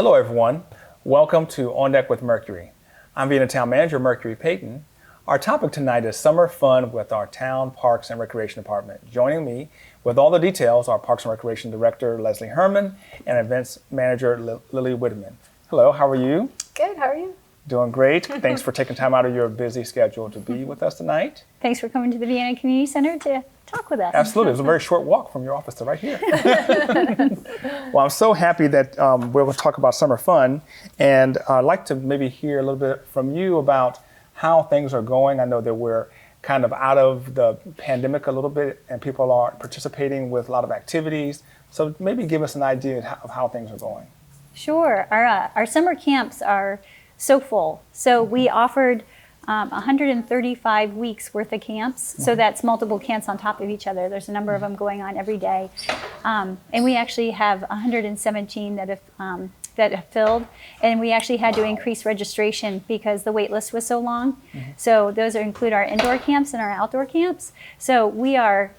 Hello, everyone. Welcome to On Deck with Mercury. I'm Vienna Town Manager Mercury Payton. Our topic tonight is summer fun with our Town Parks and Recreation Department. Joining me with all the details are Parks and Recreation Director Leslie Herman and Events Manager Lily Whitman. Hello, how are you? Good, how are you? Doing great. Thanks for taking time out of your busy schedule to be with us tonight. Thanks for coming to the Vienna Community Center to talk with us. Absolutely. It was a very short walk from your office to right here. Well, I'm so happy that we're going to talk about summer fun, and I'd like to maybe hear a little bit from you about how things are going. I know that we're kind of out of the pandemic a little bit, and people are participating with a lot of activities. So maybe give us an idea of how things are going. Sure. Our summer camps are so full. So we offered 135 weeks worth of camps. So that's multiple camps on top of each other. There's a number of them going on every day. And we actually have 117 that have filled. And we actually had to increase registration because the wait list was so long. So those include our indoor camps and our outdoor camps. So we are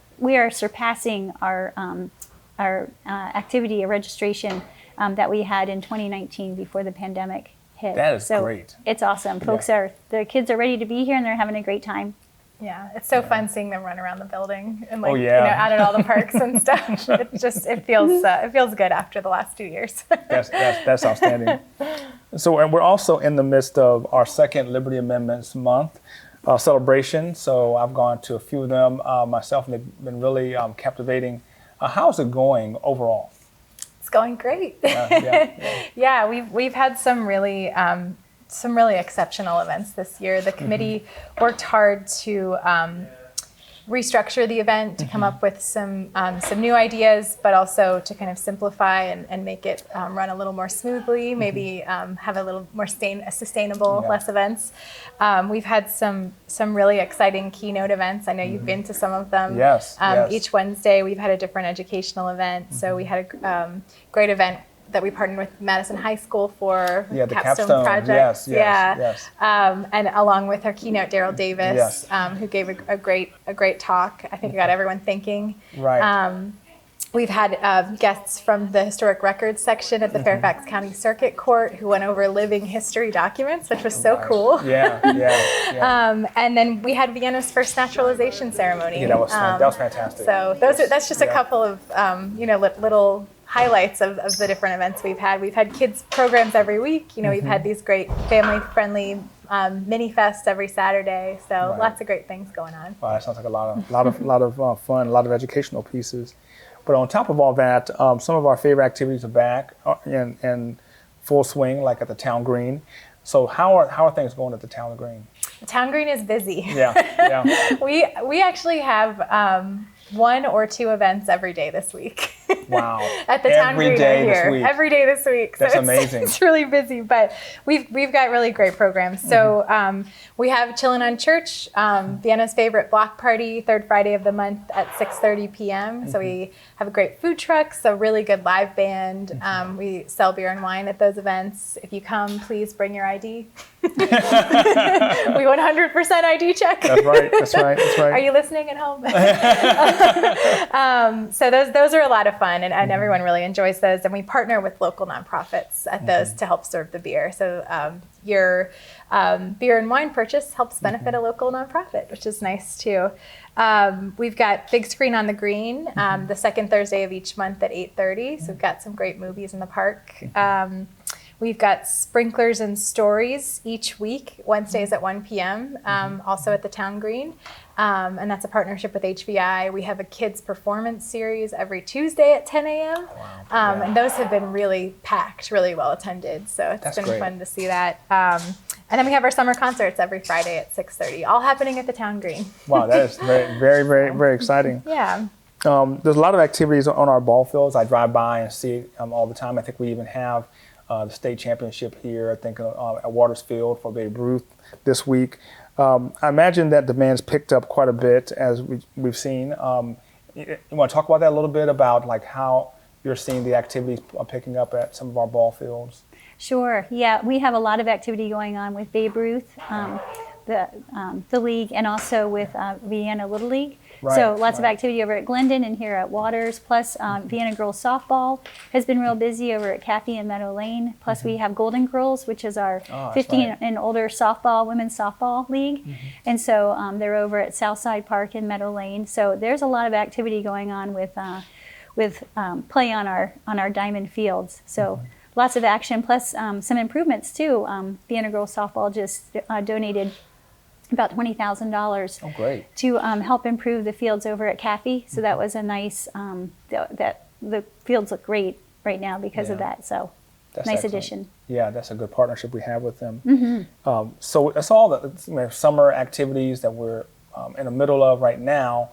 surpassing our activity registration that we had in 2019 before the pandemic hit. That is great. It's awesome. The kids are ready to be here and they're having a great time. Yeah, it's so fun seeing them run around the building and out at all the parks and stuff. It feels good after the last 2 years. That's outstanding. So, and we're also in the midst of our second Liberty Amendments Month celebration. So I've gone to a few of them myself, and they've been really captivating. How's it going overall? It's going great. Yeah, we've had some really exceptional events this year. The committee worked hard to restructure the event, to come up with some new ideas, but also to kind of simplify and make it run a little more smoothly, maybe have a little more sustainable, less events. We've had some really exciting keynote events. I know you've been to some of them. Yes. Each Wednesday we've had a different educational event. So we had a great event that we partnered with Madison High School for the capstone project. Yes. And along with our keynote, Daryl Davis, who gave a great talk. I think it got everyone thinking. Right. We've had guests from the Historic Records section at the Fairfax County Circuit Court who went over living history documents, which was so cool. Yeah. And then we had Vienna's first naturalization ceremony. Yeah, that was fantastic. So that's just a couple of little highlights of the different events we've had. We've had kids programs every week. We've had these great family-friendly mini fests every Saturday. So lots of great things going on. Wow, that sounds like a lot of fun, a lot of educational pieces. But on top of all that, some of our favorite activities are back in full swing, like at the Town Green. So how are things going at the Town Green? The Town Green is busy. Yeah. We actually have 1 or 2 events every day this week. Wow. At the Town Green here. Every day this week. That's amazing. It's really busy, but we've got really great programs. So we have Chillin' on Church, Vienna's favorite block party, third Friday of the month at 6:30 p.m. So we have a great food truck, so really good live band. We sell beer and wine at those events. If you come, please bring your ID. We 100% ID check. That's right. Are you listening at home? So those are a lot of fun, and everyone really enjoys those. And we partner with local nonprofits at those to help serve the beer. So your beer and wine purchase helps benefit a local nonprofit, which is nice too. We've got Big Screen on the Green the second Thursday of each month at 8:30. So we've got some great movies in the park. We've got Sprinklers and Stories each week, Wednesdays at 1 p.m., also at the Town Green. And that's a partnership with HVI. We have a kids performance series every Tuesday at 10 a.m. Wow. And those have been really packed, really well attended. So it's been fun to see that. And then we have our summer concerts every Friday at 6:30, all happening at the Town Green. Wow, that is very exciting. Yeah. There's a lot of activities on our ball fields. I drive by and see it all the time. I think we even have the state championship here, I think at Waters Field for Babe Ruth this week. I imagine that demand's picked up quite a bit as we've seen. You want to talk about that a little bit, about like how you're seeing the activities picking up at some of our ball fields? Sure. Yeah, we have a lot of activity going on with Babe Ruth. the league, and also with Vienna Little League. Right, So lots of right. activity over at Glendon and here at Waters. Plus Vienna Girls Softball has been real busy over at Kathy and Meadow Lane. Plus we have Golden Girls, which is our Oh, that's 15 right. and older softball, women's softball league. And so they're over at Southside Park in Meadow Lane. So there's a lot of activity going on with play on our diamond fields. So lots of action, plus some improvements too. Vienna Girls Softball just donated about $20,000 Oh, great. to help improve the fields over at Kathy. So that was a nice, that the fields look great right now because of Yeah. that. So That's nice excellent. addition. Yeah, that's a good partnership we have with them. So that's all the summer activities that we're in the middle of right now.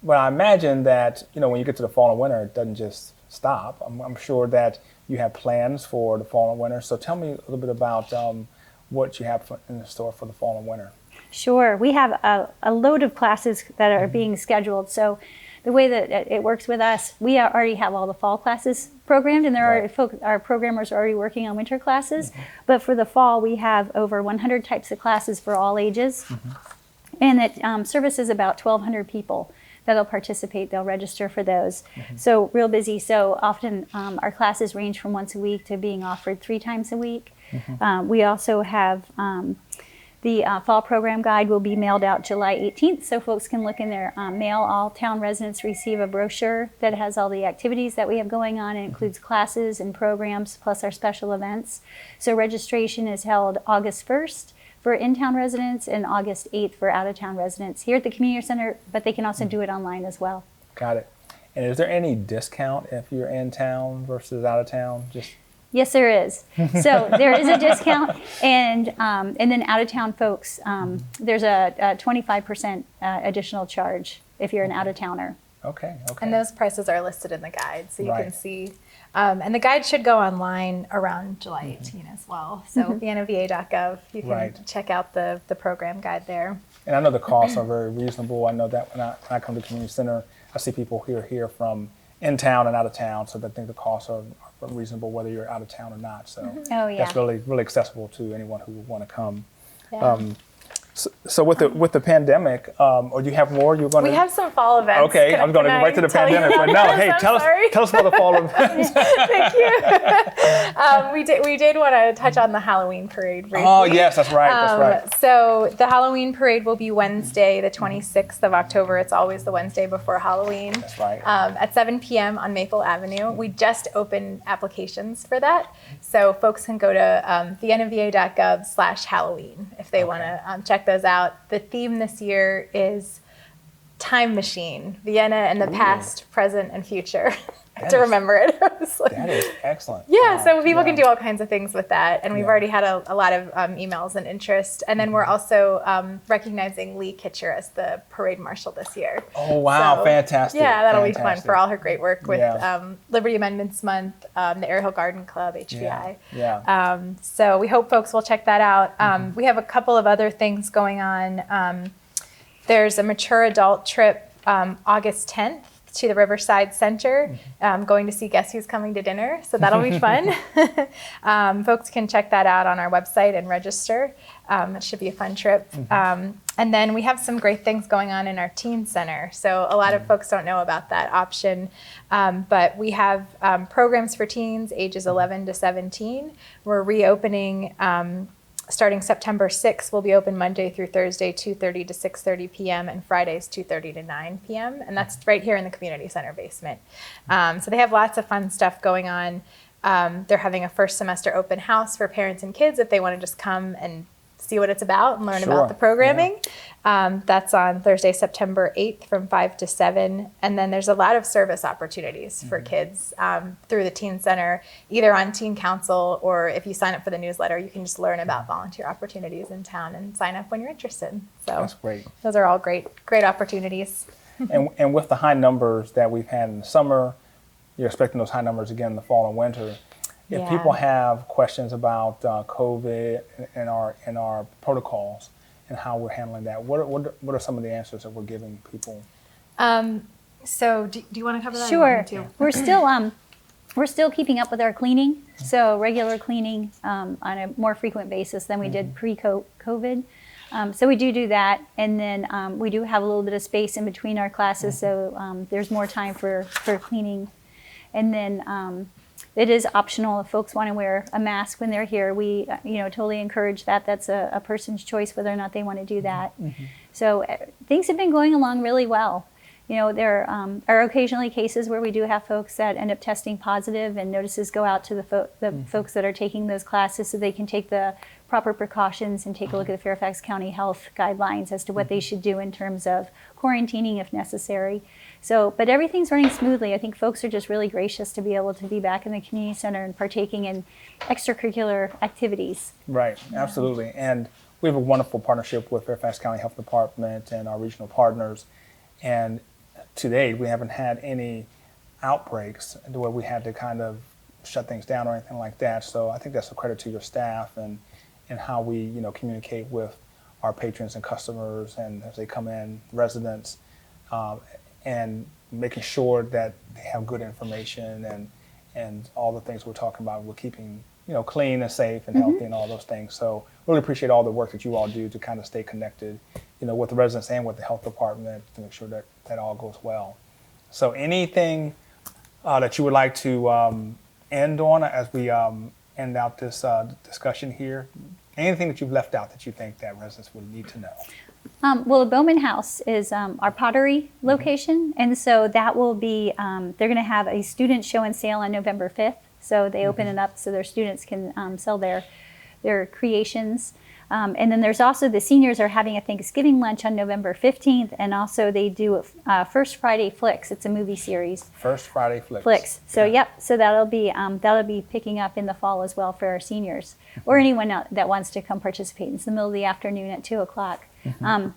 But I imagine that when you get to the fall and winter, it doesn't just stop. I'm sure that you have plans for the fall and winter. So tell me a little bit about what you have in the store for the fall and winter. Sure. We have a load of classes that are being scheduled. So the way that it works with us, we already have all the fall classes programmed, and our programmers are already working on winter classes. But for the fall, we have over 100 types of classes for all ages. And it services about 1,200 people that'll participate. They'll register for those. So real busy. So often our classes range from once a week to being offered 3 times a week. We also have the fall program guide will be mailed out July 18th, so folks can look in their mail. All town residents receive a brochure that has all the activities that we have going on. It includes classes and programs, plus our special events. So registration is held August 1st for in-town residents and August 8th for out-of-town residents here at the community center, but they can also do it online as well. Got it. And is there any discount if you're in town versus out of town? Yes, there is. So there is a discount, and then out-of-town folks, there's a 25% additional charge if you're an out-of-towner. Okay. And those prices are listed in the guide, so you can Right. see. And the guide should go online around July 18 as well. So viennava.gov, you can Right. check out the program guide there. And I know the costs are very reasonable. I know that when I come to the community center, I see people here from in town and out of town, so I think the costs are reasonable whether you're out of town or not. So Oh, yeah. that's really accessible to anyone who would want to come. Yeah. So with the pandemic, or do you have more? You're going We to have some fall events. Okay, I'm going to go right to the pandemic, but no, hey, tell us about the fall events. Thank you. We did want to touch on the Halloween parade briefly. Oh yes, that's right. That's right. So the Halloween parade will be Wednesday, the 26th of October. It's always the Wednesday before Halloween. That's right. At 7 p.m. on Maple Avenue. We just opened applications for that. So folks can go to viennava.gov/Halloween if they want to check those out. The theme this year is Time Machine, Vienna and the past, present, and future. I have to remember it. That is excellent. Yeah, Wow. so people Yeah. can do all kinds of things with that. And we've already had a lot of emails and interest. And then we're also recognizing Lee Kitcher as the parade marshal this year. Oh wow, So, fantastic. Yeah, that'll be fun Fantastic. for all her great work with Yeah. Liberty Amendments Month, the Air Hill Garden Club, HVI. Yeah. So we hope folks will check that out. We have a couple of other things going on. There's a mature adult trip August 10th to the Riverside Center, going to see Guess Who's Coming to Dinner. So that'll be fun. Folks can check that out on our website and register. It should be a fun trip. And then we have some great things going on in our teen center. So a lot of folks don't know about that option, but we have programs for teens ages 11 to 17. We're reopening starting September 6th. We'll be open Monday through Thursday, 2:30 to 6:30 p.m. and Fridays, 2:30 to 9 p.m. And that's right here in the community center basement. So they have lots of fun stuff going on. They're having a first semester open house for parents and kids if they want to just come and see what it's about and learn Sure. about the programming. That's on Thursday, September 8th from 5 to 7. And then there's a lot of service opportunities for kids through the Teen Center, either on Teen Council, or if you sign up for the newsletter, you can just learn about volunteer opportunities in town and sign up when you're interested. So That's great. those are all great opportunities. And with the high numbers that we've had in the summer, you're expecting those high numbers again in the fall and winter. If Yeah. people have questions about COVID and our protocols and how we're handling that, what are some of the answers that we're giving people? So do you want to cover that? Sure. We're still keeping up with our cleaning, so regular cleaning on a more frequent basis than we did pre-COVID. So we do that, and then we do have a little bit of space in between our classes, so there's more time for cleaning. And then it is optional if folks want to wear a mask when they're here. We totally encourage that. That's a person's choice whether or not they want to do that. So things have been going along really well. There are occasionally cases where we do have folks that end up testing positive, and notices go out to the folks that are taking those classes so they can take the proper precautions and take a look at the Fairfax County Health guidelines as to what they should do in terms of quarantining if necessary. So, but everything's running smoothly. I think folks are just really gracious to be able to be back in the community center and partaking in extracurricular activities. Right, absolutely. And we have a wonderful partnership with Fairfax County Health Department and our regional partners. And to date, we haven't had any outbreaks where we had to kind of shut things down or anything like that. So I think that's a credit to your staff and how we communicate with our patrons and customers, and as they come in, residents, and making sure that they have good information and all the things we're talking about. We're keeping clean and safe and healthy and all those things. So really appreciate all the work that you all do to kind of stay connected, with the residents and with the health department to make sure that all goes well. So anything that you would like to end on as we end out this discussion here? Anything that you've left out that you think that residents would need to know? Well, the Bowman House is our pottery location, and so that will be, they're going to have a student show and sale on November 5th. So they open it up so their students can sell their creations. And then there's also the seniors are having a Thanksgiving lunch on November 15th, and also they do First Friday Flicks. It's a movie series. First Friday Flicks. So so that'll be picking up in the fall as well for our seniors or anyone that wants to come participate. It's the middle of the afternoon at 2:00.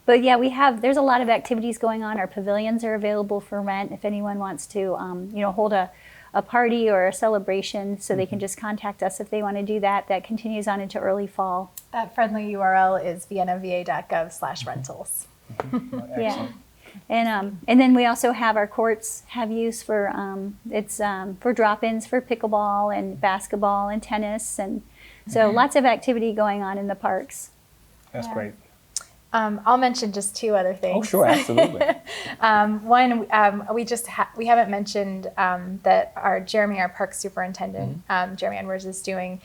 But yeah, there's a lot of activities going on. Our pavilions are available for rent if anyone wants to hold a party or a celebration, so they can just contact us if they want to do that. That continues on into early fall. That friendly URL is viennava.gov/rentals. Yeah, and then we also have our courts have use for for drop-ins for pickleball and basketball and tennis, and so lots of activity going on in the parks. That's great. I'll mention just two other things. Oh, sure, absolutely. One, we haven't mentioned that Jeremy, our park superintendent, Jeremy Edwards, is doing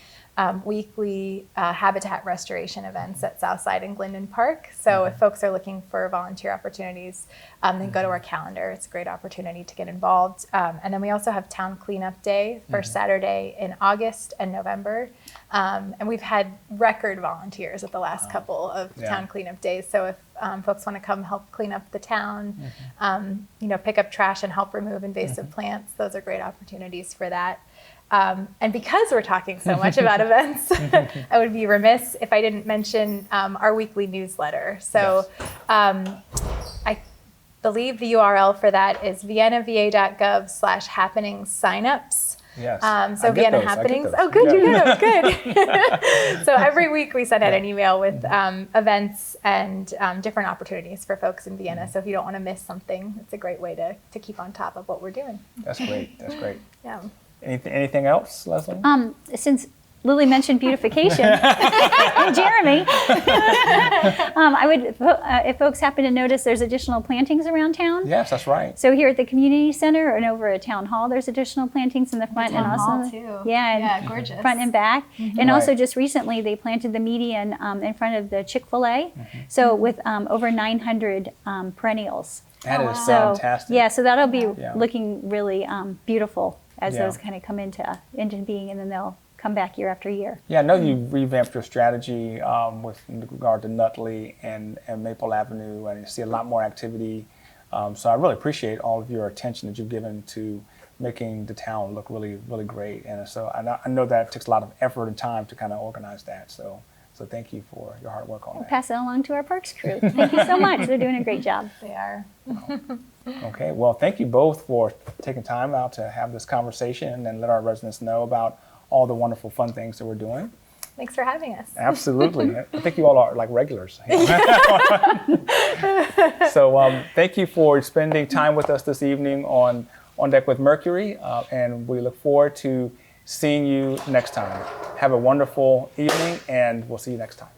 weekly habitat restoration events at Southside and Glendon Park. So if folks are looking for volunteer opportunities, then go to our calendar. It's a great opportunity to get involved. And then we also have Town Cleanup Day for Saturday in August and November. And we've had record volunteers at the last couple of Town Cleanup Days. So if folks want to come help clean up the town, pick up trash and help remove invasive plants, those are great opportunities for that. And because we're talking so much about events, I would be remiss if I didn't mention our weekly newsletter. So I believe the URL for that is viennava.gov/happenings signups. Yes. So Vienna Happenings. Oh, good, you know, good. So every week we send out an email with events and different opportunities for folks in Vienna. So if you don't want to miss something, it's a great way to keep on top of what we're doing. That's great. That's great. Yeah. Anything else, Leslie? Since Lily mentioned beautification, and Jeremy, I would, if folks happen to notice, there's additional plantings around town. Yes, that's right. So here at the community center and over at town hall, there's additional plantings in the front and also hall too. Yeah, gorgeous. Front and back. And also just recently they planted the median in front of the Chick-fil-A. So with over 900 perennials. That is fantastic. Yeah, so that'll be looking really beautiful as those kind of come into being, and then they'll come back year after year. Yeah, I know you revamped your strategy with regard to Nutley and Maple Avenue, and you see a lot more activity. So I really appreciate all of your attention that you've given to making the town look really, really great. And so I know that it takes a lot of effort and time to kind of organize that. So thank you for your hard work on that. We'll pass it along to our parks crew. Thank you so much. They're doing a great job. They are. Okay, well, thank you both for taking time out to have this conversation and let our residents know about all the wonderful fun things that we're doing. Thanks for having us. Absolutely. I think you all are like regulars. So thank you for spending time with us this evening on Deck with Mercury, and we look forward to seeing you next time. Have a wonderful evening, and we'll see you next time.